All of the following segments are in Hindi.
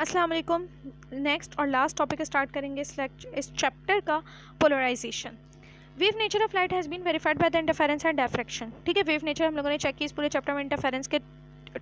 अस्सलाम वालेकुम। नेक्स्ट और लास्ट टॉपिक स्टार्ट करेंगे इस चैप्टर का, polarisation. Wave nature of light has been verified by the interference and diffraction. ठीक है, वेव नेचर हम लोगों ने चेक की इस पूरे चैप्टर में, इंटरफेरेंस के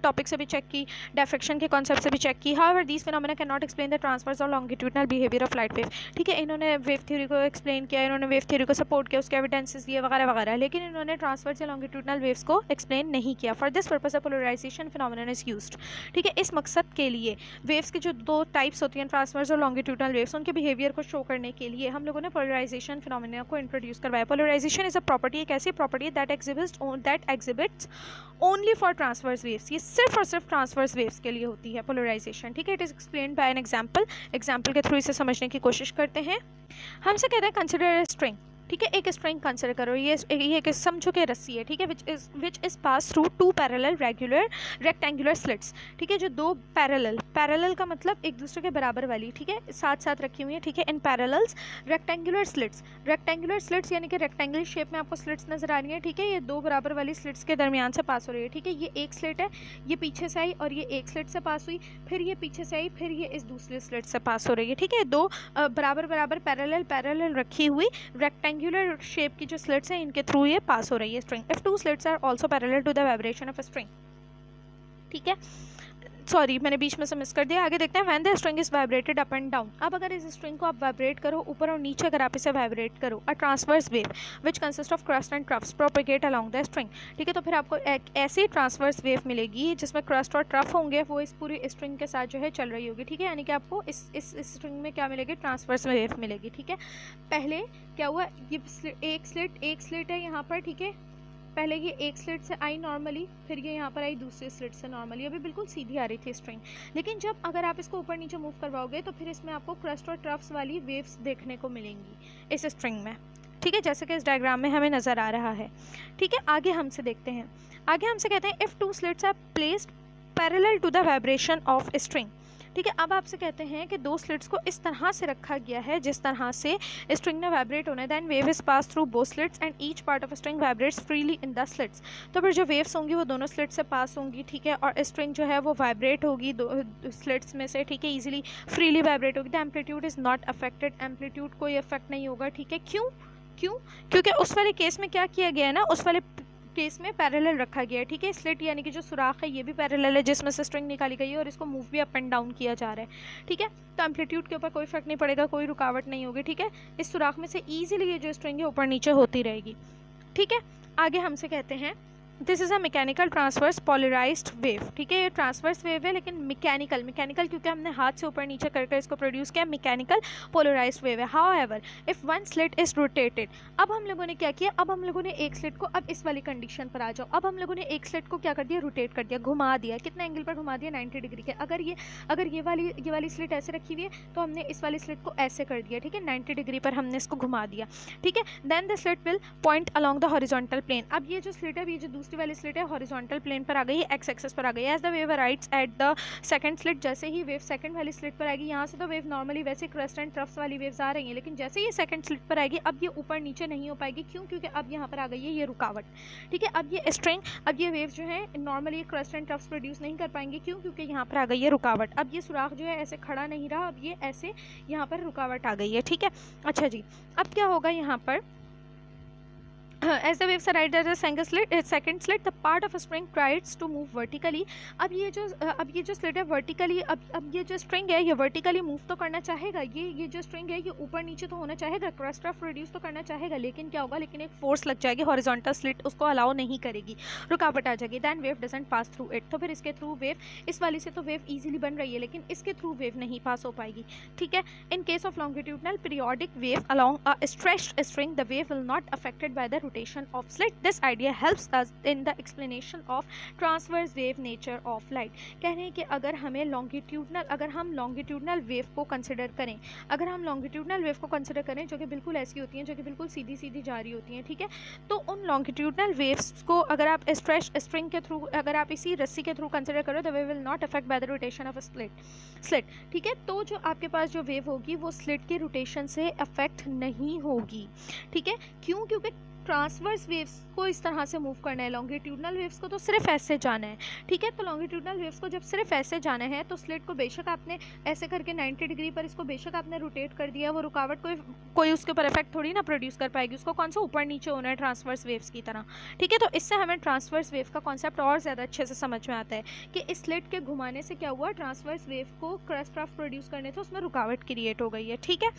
टॉपिक से भी चेक की, डिफ्रैक्शन के कॉन्सेप्ट से भी चेक की। However these phenomena can not explain the transverse और longitudinal behaviour of light wave. ठीक है, इन्होंने वेव थ्योरी को एक्सप्लेन किया, इन्होंने वेव थ्योरी को सपोर्ट किया, उसके एविडेंसेस दिए वगैरह वगैरह, लेकिन इन्होंने ट्रांसवर्स या लॉन्गिट्यूडनल वेव्स को एक्सप्लेन नहीं किया। For this purpose a polarisation phenomena is used. ठीक है, इस मकसद के लिए वेव्स की जो दो टाइप्स होती हैं, ट्रांसवर्स और लॉन्गिट्यूडनल वेव्स, उनके बिहेवियर को शो करने के लिए हम लोगों ने पोलराइजेशन फिनोमेना को इंट्रोड्यूस करवाया। पोलराइजेशन इज अ प्रॉपर्टी, एक ऐसी property that exhibits only for transverse waves. ये सिर्फ और सिर्फ ट्रांसवर्स वेव्स के लिए होती है पोलराइजेशन। ठीक है, it is explained bye an example के थ्रू इसे समझने की कोशिश करते हैं। हमसे कहते हैं कंसिडर ए स्ट्रिंग। ठीक है, एक स्ट्रिंग कंसिडर करो, ये एक समझो कि रस्सी है। ठीक है, which is pass through two parallel rectangular slits. ठीक है, जो दो पैरेलल का मतलब एक दूसरे के बराबर वाली, ठीक है, साथ साथ रखी हुई है। ठीक है, इन पैरेलल्स रेक्टेंगुलर स्लिट्स यानी कि रेक्टेंगुलर शेप में आपको स्लिट्स नजर आ रही है। ठीक है, ये दो बराबर वाली स्लिट्स के दरमियान से पास हो रही है। ठीक है, ये एक स्लिट है, ये पीछे से आई और ये एक स्लिट से पास हुई, फिर ये पीछे से आई, फिर ये इस दूसरे स्लिट से पास हो रही है। ठीक है, दो बराबर पैरेलल रखी हुई रेक्टेंगुलर शेप की जो स्लिट्स हैं, इनके थ्रू ये पास हो रही है string. If two slits are also parallel to the vibration of a string. ठीक है, सॉरी मैंने बीच में से मिस कर दिया। आगे देखते हैं, when the string is vibrated up and down. अब अगर इस स्ट्रिंग को आप वाइब्रेट करो ऊपर और नीचे, अगर आप इसे वाइब्रेट करो, a transverse wave which consist of crust and troughs propagate along the string. ठीक है, तो फिर आपको एक ऐसी ट्रांसवर्स वेव मिलेगी जिसमें क्रस्ट और ट्रफ होंगे, वो इस पूरी स्ट्रिंग के साथ जो है चल रही होगी। ठीक है, यानी कि आपको इस स्ट्रिंग में क्या मिलेगी, ट्रांसवर्स वेव मिलेगी। ठीक है, पहले क्या हुआ, ये एक स्लिट है यहाँ पर। ठीक है, पहले ये एक स्लिट से आई नॉर्मली, फिर ये यहाँ पर आई दूसरे स्लिट से नॉर्मली। अभी बिल्कुल सीधी आ रही थी स्ट्रिंग, लेकिन जब अगर आप इसको ऊपर नीचे मूव करवाओगे तो फिर इसमें आपको क्रस्ट और ट्रफ्स वाली वेव्स देखने को मिलेंगी इस स्ट्रिंग में। ठीक है, जैसे कि इस डायग्राम में हमें नज़र आ रहा है। ठीक है, आगे हमसे देखते हैं, आगे हमसे कहते हैं if two slits are placed parallel to the vibration of string. ठीक है, अब आपसे कहते हैं कि दो स्लिट्स को इस तरह से रखा गया है जिस तरह से स्ट्रिंग ने वाइब्रेट होना है। Then wave is pass through both slits and each part of string vibrates freely in the slits. तो फिर जो वेव्स होंगी वो दोनों स्लिट्स से पास होंगी। ठीक है, और स्ट्रिंग जो है वो वाइब्रेट होगी दो स्लिट्स में से। ठीक है, ईजिली फ्रीली वाइब्रेट होगी। The amplitude is not affected, amplitude कोई इफेक्ट नहीं होगा। ठीक है, क्योंकि उस वाले केस में क्या किया गया है ना, उस वाले केस में पैरेलल रखा गया है। ठीक है, स्लिट यानी कि जो सुराख है ये भी पैरेलल है जिसमें से स्ट्रिंग निकाली गई है और इसको मूव भी अप एंड डाउन किया जा रहा है। ठीक है, तो एम्पलीट्यूड के ऊपर कोई फर्क नहीं पड़ेगा, कोई रुकावट नहीं होगी। ठीक है, इस सुराख में से ईजिली ये जो स्ट्रिंग है ऊपर नीचे होती रहेगी। ठीक है, आगे हमसे कहते हैं this is a mechanical transverse polarised wave. ठीक है, ये ट्रांसवर्स वेव है लेकिन मैकेनिकल क्योंकि हमने हाथ से ऊपर नीचे करके इसको प्रोड्यूस किया, मैकेनिकल पोलराइज्ड वेव है। However if one slit is rotated, अब हम लोगों ने क्या किया, अब हम लोगों ने एक स्लिट को, अब इस वाली कंडीशन पर आ जाओ, अब हम लोगों ने एक स्लिट को क्या कर दिया, रोटेट कर दिया, घुमा दिया। कितने एंगल पर घुमा दिया, 90 डिग्री के। अगर ये वाली स्लिट ऐसे रखी हुई है तो हमने इस वाली स्लिट को ऐसे कर दिया। ठीक है, 90 डिग्री पर हमने इसको घुमा दिया। ठीक है, then the slit will point along the horizontal plane. अब ये जो स्लिट है, ये जो दूसरी वाली स्लिट है, हॉरिजॉन्टल प्लेन पर आ गई है, एक्स एक्सिस पर आ गई है। As the wave rights at the second slit, जैसे ही वेव सेकंड वाली स्लिट पर आएगी, यहाँ से तो वेव नॉर्मली वैसे क्रस्ट एंड ट्रफ्स वाली वेव्स आ रही हैं, लेकिन जैसे ही सेकंड स्लिट पर आएगी अब ये ऊपर नीचे नहीं हो पाएगी। क्योंकि अब यहाँ पर आ गई है ये रुकावट। ठीक है, अब ये स्ट्रिंग, अब ये वेव जो है normally crust and troughs produce नहीं कर पाएंगे। क्योंकि यहाँ पर आ गई है रुकावट। अब ये सुराख जो है ऐसे खड़ा नहीं रहा, अब ये ऐसे यहाँ पर रुकावट आ गई है। ठीक है, अच्छा जी, अब क्या होगा यहाँ पर, as the waves arrive at the second slit, the part of a string tries to move vertically. अब ये जो स्लिट है वर्टिकली, अब ये जो स्ट्रिंग है ये वर्टिकली मूव तो करना चाहेगा, ये जो स्ट्रिंग है ये ऊपर नीचे तो होना चाहेगा, क्रस्ट ऑफ प्रोड्यूस तो करना चाहेगा, लेकिन क्या होगा, लेकिन एक फोर्स लग जाएगी, हॉरिजॉन्टल स्लिट उसको अलाउ नहीं करेगी, रुकावट आ जाएगी। Then wave doesn't pass through it, तो फिर इसके थ्रू वेव, इस वाली से तो वेव ईजिली बन रही है लेकिन इसके थ्रू वेव नहीं पास हो पाएगी। ठीक है, in case of longitudinal periodic wave along a stretched string, the wave will not affected by the rotation of slit. This idea helps us in the explanation of transverse wave nature of light. कह रहे हैं कि अगर हम लॉन्गिट्यूडनल वेव को कंसिडर करें, जो कि बिल्कुल ऐसी होती हैं, जो कि बिल्कुल सीधी सीधी जा रही होती हैं। ठीक है, तो उन लॉन्गिट्यूडनल वेव्स को अगर आप स्ट्रेच स्ट्रिंग के थ्रू, अगर आप इसी रस्सी के थ्रू कंसिडर करो, the wave will not affect by the rotation of slit. ठीक है, तो जो आपके पास जो वेव होगी वो स्लिट के रोटेशन से अफेक्ट नहीं होगी। ठीक है, क्योंकि ट्रांसवर्स वेव्स को इस तरह से मूव करना है, लॉन्गिट्यूडनल वेव्स को तो सिर्फ ऐसे जाना है, ठीक है। तो लॉन्गिट्यूडनल वेव्स को जब सिर्फ ऐसे जाना है तो स्लिट को बेशक आपने ऐसे करके 90 डिग्री पर इसको बेशक आपने रोटेट कर दिया, वो रुकावट कोई उसके ऊपर इफेक्ट थोड़ी ना प्रोड्यूस कर पाएगी, उसको कौन सा ऊपर नीचे होना है ट्रांसवर्स वेव्स की तरह, ठीक है। तो इससे हमें ट्रांसवर्स वेव का कॉन्सेप्ट और ज़्यादा अच्छे से समझ में आता है कि इस स्लिट के घुमाने से क्या हुआ, ट्रांसवर्स वेव को क्रैशक्राफ्ट प्रोड्यूस करने तो उसमें रुकावट क्रिएट हो गई है, ठीक है।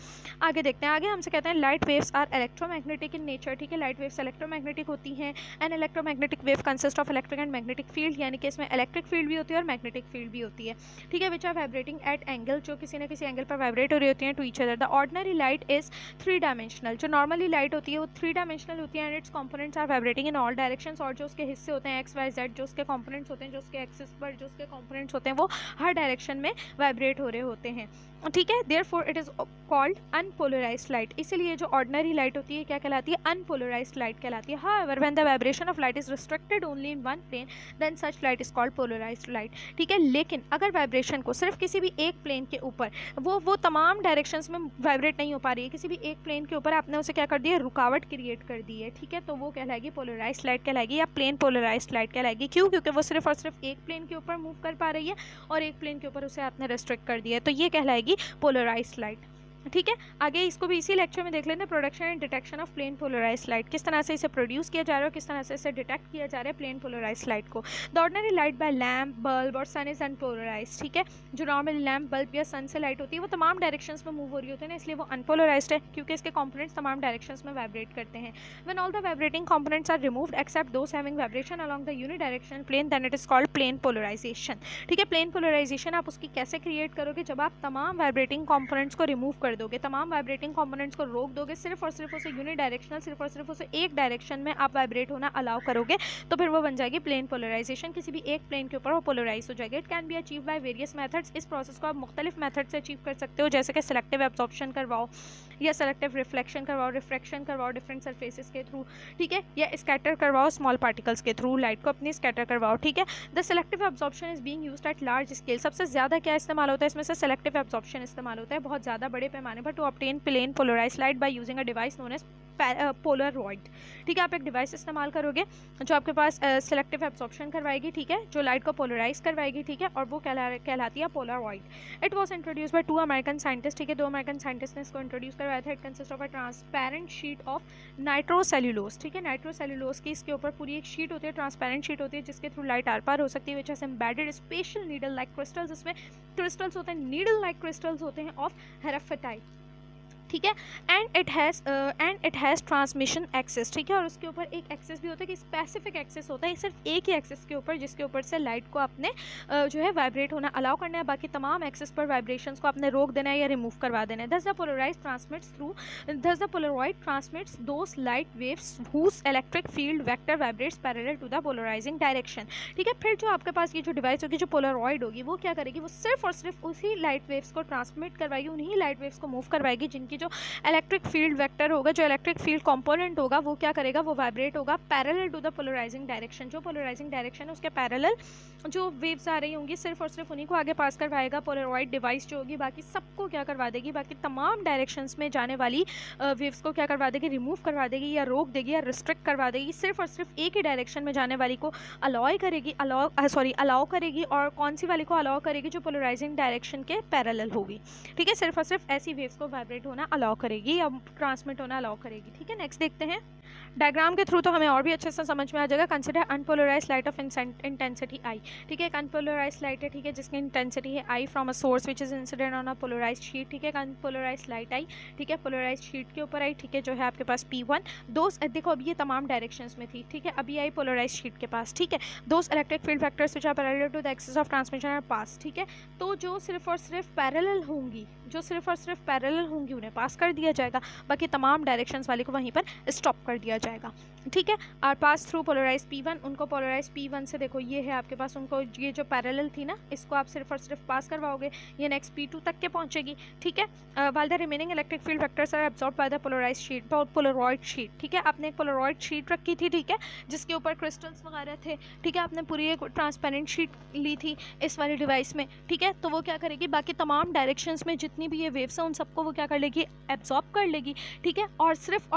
आगे देखते हैं, आगे हमसे कहते हैं light waves are electromagnetic in nature, ठीक है। लाइट वेव्स इलेक्ट्रोमैग्नेटिक होती हैं। An electromagnetic wave consist of electric and magnetic field, यानी कि इसमें इलेक्ट्रिक फील्ड भी होती है और मैग्नेटिक फील्ड भी होती है, ठीक है। Which are vibrating at angle, जो किसी न किसी एंगल पर वाइब्रेट हो रही होती हैं to each other. The ordinary light is 3 dimensional, जो नॉर्मली लाइट होती है वो 3 डायमेंशनल होती है and its components are vibrating in all directions, और जो उसके हिस्से होते हैं एक्स वाई जेड, जो उसके कंपोनेंट्स होते हैं, जो उसके एक्सिस पर जो उसके कंपोनेंट्स होते हैं वो हर डायरेक्शन में वाइब्रेट हो रहे होते हैं, ठीक है। Therefore it is called unpolarised light, इसीलिए जो ऑर्डिनरी लाइट होती है क्या कहलाती है, अनपोलराइज्ड लाइट कहलाती है। However when the vibration of light is restricted only in one plane then such light is called polarised light, ठीक है। लेकिन अगर वाइब्रेशन को सिर्फ किसी भी एक प्लेन के ऊपर वो तमाम डायरेक्शंस में वाइब्रेट नहीं हो पा रही है, किसी भी एक प्लेन के ऊपर आपने उसे क्या कर दिया, रुकावट क्रिएट कर दी है, ठीक है, तो वो कहलाएगी पोलराइज्ड लाइट कहलाएगी या प्लेन पोलराइज्ड लाइट कहलाएगी। क्यों? क्योंकि वो सिर्फ और सिर्फ एक प्लेन के ऊपर मूव कर पा रही है और एक प्लेन के ऊपर उसे आपने रेस्ट्रिक्ट कर दिया है, तो ये कहलाएगी पोलराइज्ड लाइट, ठीक है। आगे इसको भी इसी लेक्चर में देख लेते हैं, production and detection of plane polarised light, किस तरह से इसे प्रोड्यूस किया जा रहा है, किस तरह से इसे डिटेक्ट किया जा रहा है प्लेन पोलराइज्ड लाइट को। The ordinary light by lamp, bulb और सन इज अनपोलराइज्ड, ठीक है। जो नॉर्मली लैम्प, बल्ब या सन से लाइट होती है वो तमाम डायरेक्शंस में मूव हो रही होती है ना, इसलिए वो अनपोलराइज्ड है क्योंकि इसके कंपोनेंट्स तमाम डायरेक्शंस में वाइब्रेट करते हैं। When all the vibrating components are removed except those having vibration along the unidirectional plane then it is called plane polarisation, ठीक है। प्लेन पोलराइजेशन आप उसकी कैसे क्रिएट करोगे, जब आप तमाम वाइब्रेटिंग कंपोनेंट्स को रिमूव कर दोगे, तमाम वाइब्रेटिंग कंपोनेंट्स को रोक दोगे, सिर्फ और सिर्फ उसे यूनिडायरेक्शनल, सिर्फ और सिर्फ उसे एक डायरेक्शन में आप वाइब्रेट होना अलाउ करोगे, तो फिर वो बन जाएगी प्लेन पोलराइजेशन, किसी भी एक प्लेन के ऊपर वो पोलराइज हो जाएगी। It can be achieve by various methods, इस प्रोसेस को आप मुख्तलिफ मेथड से अचीव कर सकते हो, जैसे कि सेलेक्टिव एब्जॉर्प्शन करवाओ या सेलेक्टिव रिफ्लेक्शन करवाओ, रिफ्रैक्शन करवाओ डिफरेंट सरफेसेस के थ्रू, ठीक है, या स्कैटर करवाओ स्मॉल पार्टिकल्स के थ्रू, लाइट को अपनी स्कैटर करवाओ, ठीक है। The selective absorption is being used at large scale, सबसे ज़्यादा क्या इस्तेमाल होता है इसमें से, सेलेक्टिव एब्जॉर्प्शन इस्तेमाल होता है बहुत ज़्यादा बड़े पैमाने पर, to obtain plane polarised light by using a device known as polaroid, ठीक है। आप एक डिवाइस इस्तेमाल करोगे जो आपके पास सेलेक्टिव एब्जॉर्प्शन करवाएगी, ठीक है, जो लाइट को पोलराइज करवाएगी, ठीक है, और वो कहलाती है Polaroid. It was introduce by 2 American scientist, ठीक है, 2 अमेरिकन साइंटिस्ट ने इसको इंट्रोड्यूस करवाया था। It consist of a transparent sheet of nitrocellulose, ठीक है, नाइट्रोसेल्यूलोज की इसके ऊपर पूरी एक शीट होती है, ट्रांसपेरेंट शीट होती है जिसके थ्रू लाइट आर पार हो सकती है, which has embedded special needle like crystals, इसमें क्रिस्टल्स होते हैं, नीडल लाइक क्रिस्टल्स होते हैं ऑफ हेराफेटाइट, ठीक है। And it has transmission axis, ठीक है, और उसके ऊपर एक एक्सेस भी होता है कि स्पेसिफिक एक्सेस होता है, सिर्फ एक ही एक्सेस के ऊपर जिसके ऊपर से लाइट को आपने जो है वाइब्रेट होना अलाउ करना है, बाकी तमाम एक्सेस पर वाइब्रेशंस को आपने रोक देना है या रिमूव करवा देना है। Thus the polaroid transmits those light waves whose electric field vector vibrates parallel to the polarising direction, ठीक है। फिर जो आपके पास ये जो डिवाइस होगी, जो पोलरॉइड होगी, वो क्या करेगी, वो सिर्फ और सिर्फ उसी लाइट वेव्स को ट्रांसमिट करवाएगी, उन्हीं लाइट वेव्स को मूव करवाएगी जिनकी जो इलेक्ट्रिक फील्ड वेक्टर होगा, जो इलेक्ट्रिक फील्ड कंपोनेंट होगा, वो क्या करेगा, वो वाइब्रेट होगा parallel to the polarising direction, जो पोलराइजिंग डायरेक्शन है उसके पैरेलल जो वेव्स आ रही होंगी सिर्फ और सिर्फ उन्हीं को आगे पास करवाएगा पोलरॉइड डिवाइस जो होगी, बाकी सबको क्या करवा देगी, बाकी तमाम डायरेक्शंस में जाने वाली वेव्स को क्या करवा देगी, रिमूव करवा देगी या रोक देगी या रिस्ट्रिक्ट करवा देगी, सिर्फ और सिर्फ एक ही डायरेक्शन में जाने वाली को अलाउ करेगी, और कौन सी वाली को अलाउ करेगी, जो पोलराइजिंग डायरेक्शन के पैरेलल होगी, ठीक है। सिर्फ और सिर्फ ऐसी वेव्स को वाइब्रेट होना अलाउ करेगी या ट्रांसमिट होना अलाउ करेगी, ठीक है। नेक्स्ट देखते हैं, डायग्राम के थ्रू तो हमें और भी अच्छे से समझ में आ जाएगा। Consider unpolarised light of intensity I, ठीक है, एक अनपोलराइज्ड लाइट है, ठीक है, जिसकी इंटेंसिटी है I from a source which is incident on a polarised sheet, ठीक है, अनपोलराइज्ड लाइट आई, ठीक है, पोलराइज्ड शीट के ऊपर आई, ठीक है, जो है आपके पास P1, देखो अब ये तमाम डायरेक्शंस में थी, ठीक है, अभी आई पोलराइज्ड शीट के पास, ठीक है, those electric field vectors which are parallel to the axis of transmission are pass, ठीक है, तो जो सिर्फ और सिर्फ पैरेलल होंगी, उन्हें पास कर दिया जाएगा, बाकी तमाम डायरेक्शंस वाले को वहीं पर स्टॉप कर दिया जाएगा, ठीक है। Are pass through polarise P1, उनको पोलराइज P1 से देखो ये है आपके पास, उनको ये जो पैरेलल थी ना, इसको आप सिर्फ और सिर्फ पास करवाओगे, ये नेक्स्ट P2 तक के पहुंचेगी, ठीक है। While the remaining electric field vectors are absorbed by the polarised sheet, polaroid sheet, ठीक है, आपने एक पोलरॉइड शीट रखी थी, ठीक है, जिसके ऊपर क्रिस्टल्स वगैरह थे, ठीक है, आपने पूरी एक ट्रांसपेरेंट शीट ली थी इस वाली डिवाइस में, ठीक है, तो वो क्या करेगी, बाकी तमाम डायरेक्शंस में जितनी भी ये वेव्स हैं उन सबको वो क्या कर लेगी, एब्जॉर्ब कर लेगी, ठीक है, और सिर्फ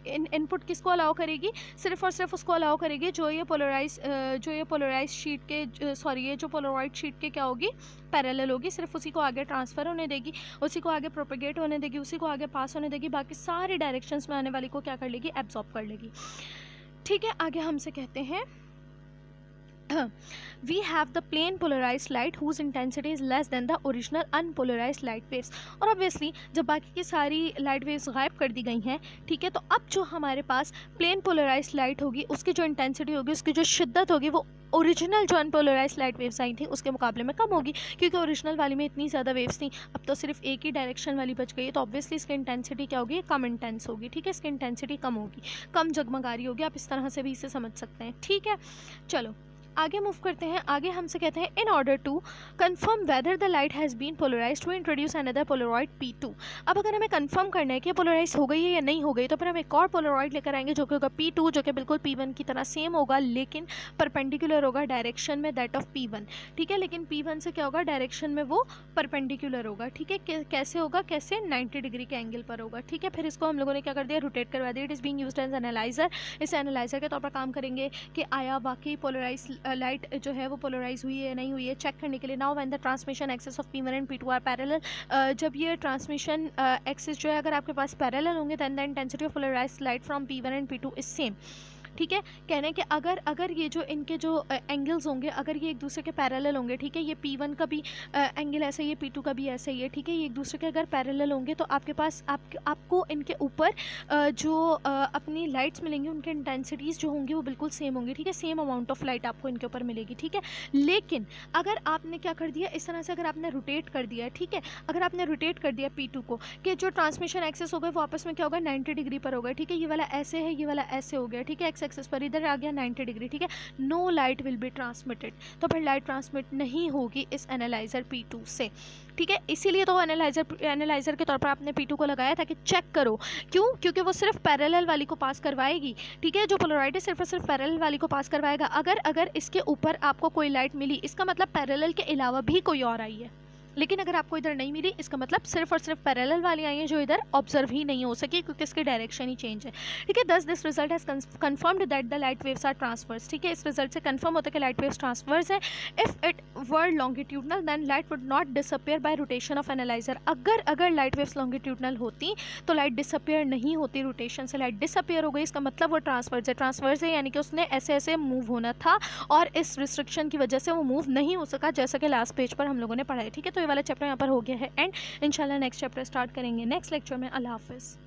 इनपुट किसको अलाउ करेगी, सिर्फ और सिर्फ उसको अलाउ करेगी जो ये पोलराइज शीट के सॉरी ये जो पोलराइड शीट के क्या होगी, पैरेलल होगी, सिर्फ उसी को आगे ट्रांसफ़र होने देगी, उसी को आगे प्रोपेगेट होने देगी, उसी को आगे पास होने देगी, बाकी सारी डायरेक्शंस में आने वाली को क्या कर लेगी, एब्जॉर्ब कर लेगी। ठीक है, आगे हमसे कहते हैं we have the plane polarized light whose intensity is less than the original unpolarized light waves। और obviously जब बाकी की सारी लाइट वेव्स गायब कर दी गई हैं, ठीक है, तो अब जो हमारे पास प्लेन पोलराइज्ड लाइट होगी उसकी जो इंटेंसिटी होगी, उसकी जो शिद्दत होगी, वो ओरिजिनल जो अनपोलराइज्ड लाइट वेव्स आई थी उसके मुकाबले में कम होगी, क्योंकि ओरिजिनल वाली में इतनी ज़्यादा वेव्स थी, अब तो सिर्फ एक ही डायरेक्शन वाली बच गई है, तो ऑब्वियसली इसकी इंटेंसिटी क्या होगी, कम इंटेंस होगी। ठीक है, इसकी इंटेंसिटी कम होगी, कम जगमगारी होगी, आप इस तरह से भी इसे समझ सकते हैं। ठीक है, चलो आगे मूव करते हैं। आगे हमसे कहते हैं in order to confirm whether the light has been polarised to introduce another polaroid P2। अब अगर हमें कंफर्म करना है कि पोलराइज हो गई है या नहीं हो गई, तो फिर हम एक और पोलराइड लेकर आएंगे जो कि होगा P2, जो कि बिल्कुल P1 की तरह सेम होगा, लेकिन परपेंडिकुलर होगा डायरेक्शन में, दैट ऑफ P1। ठीक है, लेकिन P1 से क्या होगा, डायरेक्शन में वो परपेंडिकुलर होगा। ठीक है, कैसे होगा, कैसे 90 डिग्री के एंगल पर होगा। ठीक है, फिर इसको हम लोगों ने क्या कर दिया, रोटेट करवा दिया। It is being used as analyser. इस एनालाइजर के तौर पर काम करेंगे कि आया वाकई पोलराइज लाइट जो है वो पोलराइज हुई है या नहीं हुई है, चेक करने के लिए। Now when the transmission axis of P1 and P2 are parallel, जब ये ट्रांसमिशन एक्सिस जो है अगर आपके पास पैरेलल होंगे, then the intensity of polarised light from P1 and P2 is same. ठीक है, कहने के अगर ये जो इनके जो एंगल्स होंगे, अगर ये एक दूसरे के पैरेलल होंगे, ठीक है, ये P1 का भी एंगल ऐसा ही है, P2 का भी ऐसा ही है। ठीक है, ये एक दूसरे के अगर पैरेलल होंगे तो आपके पास आपको इनके ऊपर जो अपनी लाइट्स मिलेंगी, उनके इंटेंसिटीज़ जो होंगी वो बिल्कुल सेम होंगी। ठीक है, सेम अमाउंट ऑफ लाइट आपको इनके ऊपर मिलेगी। ठीक है, लेकिन अगर आपने क्या कर दिया, इस तरह से अगर आपने रोटेट कर दिया, ठीक है, अगर आपने रोटेट कर दिया P2 को, कि जो ट्रांसमिशन एक्सेस होगा वो आपस में क्या होगा, 90 डिग्री पर होगा। ठीक है, ये वाला ऐसे है, ये वाला ऐसे हो गया। ठीक है, एक्सेस पर इधर आ गया 90 डिग्री। ठीक है, no light will be transmitted, तो फिर लाइट ट्रांसमिट नहीं होगी इस एनालाइजर P2 से। ठीक है, इसीलिए तो एनालाइजर के तौर पर आपने P2 को लगाया था कि चेक करो। क्यों? क्योंकि वो सिर्फ पैरेलल वाली को पास करवाएगी। ठीक है, जो पोलराइड है सिर्फ और सिर्फ पैरेलल वाली को पास करवाएगा। अगर इसके ऊपर आपको कोई लाइट मिली, इसका मतलब पैरेलल के अलावा भी कोई और आई है, लेकिन अगर आपको इधर नहीं मिली, इसका मतलब सिर्फ और सिर्फ पैरेलल वाली आई है जो इधर ऑब्जर्व ही नहीं हो सकी, क्योंकि इसकी डायरेक्शन ही चेंज है। ठीक है, thus this result has confirmed that the light waves are transverse. ठीक है, इस रिजल्ट से कंफर्म होता है कि लाइट वेव्स ट्रांसवर्स है। If it were longitudinal then light would not disappear by rotation of analyser. अगर लाइट वेव्स लॉन्गिट्यूडनल होती तो लाइट डिसअपियर नहीं होती, रोटेशन से लाइट डिसअपियर हो गई, इसका मतलब वो ट्रांसवर्स है। ट्रांसवर्स है यानी कि उसने ऐसे ऐसे मूव होना था और इस रिस्ट्रिक्शन की वजह से वो मूव नहीं हो सका, जैसा कि लास्ट पेज पर हम लोगों ने पढ़ा है। ठीक है, तो ये वाला चैप्टर यहाँ पर हो गया है एंड इंशाल्लाह नेक्स्ट चैप्टर स्टार्ट करेंगे नेक्स्ट लेक्चर में। अल्लाह हाफिज़।